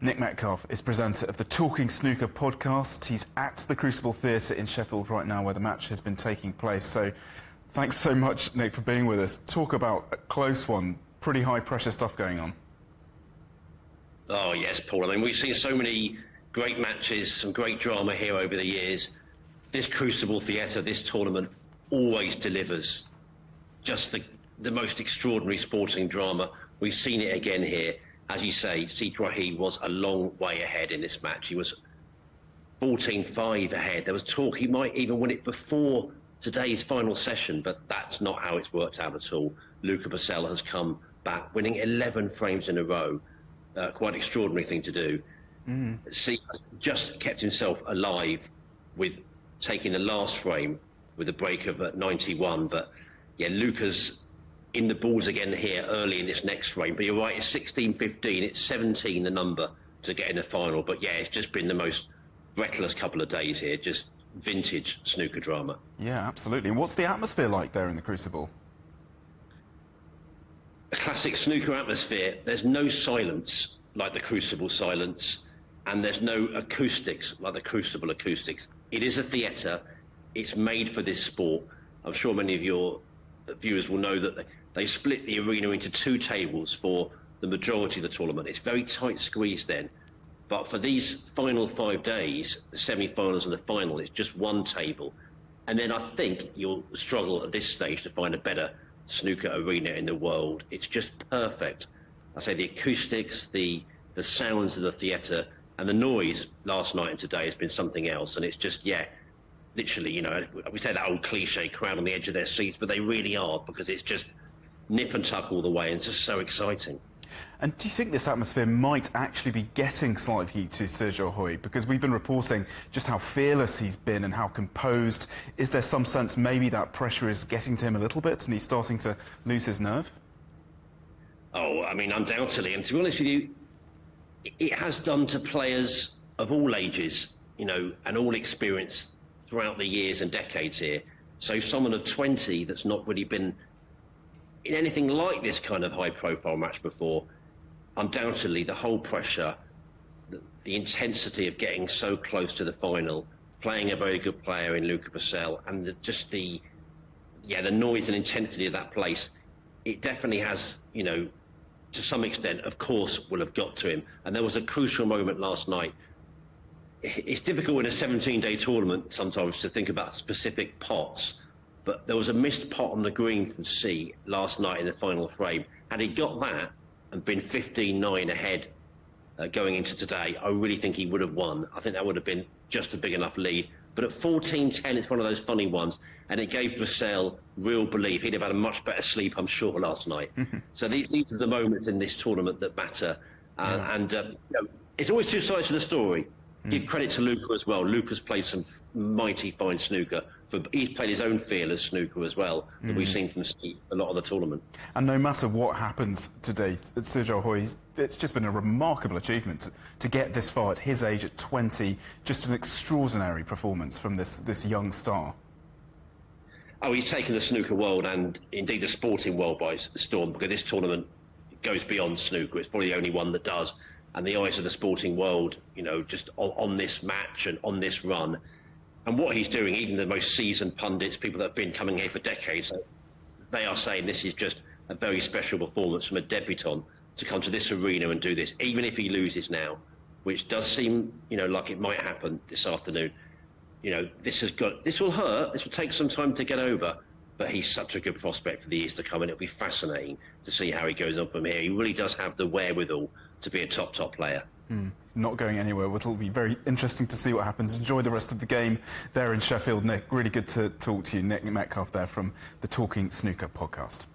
Nick Metcalfe is presenter of the Talking Snooker podcast. He's at the Crucible Theatre in Sheffield right now where the match has been taking place. So thanks so much, Nick, for being with us. Talk about a close one, pretty high pressure stuff going on. Oh yes, Paul. I mean, we've seen so many great matches, some great drama here over the years. This Crucible Theatre, this tournament, always delivers just the most extraordinary sporting drama. We've seen it again here. As you say, Si Jiahui was a long way ahead in this match. He was 14-5 ahead. There was talk he might even win it before today's final session, but that's not how it's worked out at all. Luca Brecel has come back, winning 11 frames in a row. Quite an extraordinary thing to do. Si just kept himself alive with taking the last frame with a break of 91. But yeah, Luca's in the balls again here early in this next frame. But you're right, it's 16-15, it's 17 the number to get in the final. But yeah, it's just been the most breathless couple of days here, just vintage snooker drama. Yeah, absolutely. And what's the atmosphere like there in the Crucible? A classic snooker atmosphere. There's no silence like the Crucible silence, and there's no acoustics like the Crucible acoustics. It is a theatre. It's made for this sport. I'm sure many of your viewers will know that they split the arena into two tables for the majority of the tournament. It's very tight squeeze then. But for these final 5 days, the semi-finals and the final, it's just one table. And then I think you'll struggle at this stage to find a better snooker arena in the world. It's just perfect. I say the acoustics, the sounds of the theatre, and the noise last night and today has been something else. And it's just, yeah, literally, you know, we say that old cliche, crowd on the edge of their seats, but they really are, because it's just nip and tuck all the way, and it's just so exciting. And do you think this atmosphere might actually be getting slightly to Si Jiahui? Because we've been reporting just how fearless he's been and how composed. Is there some sense maybe that pressure is getting to him a little bit and he's starting to lose his nerve? Oh, I mean, undoubtedly. And to be honest with you, it has done to players of all ages, you know, and all experience throughout the years and decades here. So someone of 20 that's not really been in anything like this kind of high-profile match before, undoubtedly the whole pressure, the intensity of getting so close to the final, playing a very good player in Luca Brecel, and the noise and intensity of that place, it definitely has, you know, to some extent, of course, will have got to him. And there was a crucial moment last night. It's difficult in a 17-day tournament sometimes to think about specific pots, but there was a missed pot on the green from Si last night in the final frame. Had he got that and been 15-9 ahead going into today, I really think he would have won. I think that would have been just a big enough lead. But at 14-10, it's one of those funny ones, and it gave Brecel real belief. He'd have had a much better sleep, I'm sure, last night. So these are the moments in this tournament that matter. You know, it's always two sides to the story. Give credit to Luca as well. Luca's played some mighty fine snooker. He's played his own fearless snooker as well, that we've seen from Si a lot of the tournament. And no matter what happens today at Si Jiahui, it's just been a remarkable achievement to get this far at his age, at 20. Just an extraordinary performance from this young star. Oh, he's taken the snooker world and indeed the sporting world by storm, because this tournament goes beyond snooker. It's probably the only one that does. And the eyes of the sporting world, you know, just on this match and on this run. And what he's doing, even the most seasoned pundits, people that have been coming here for decades, they are saying this is just a very special performance from a debutant to come to this arena and do this, even if he loses now, which does seem, you know, like it might happen this afternoon. You know, this will hurt, this will take some time to get over, but he's such a good prospect for the years to come, and it'll be fascinating to see how he goes on from here. He really does have the wherewithal to be a top player. He's not going anywhere. It'll be very interesting to see what happens. Enjoy the rest of the game there in Sheffield, Nick. Really good to talk to you. Nick Metcalfe there from the Talking Snooker podcast.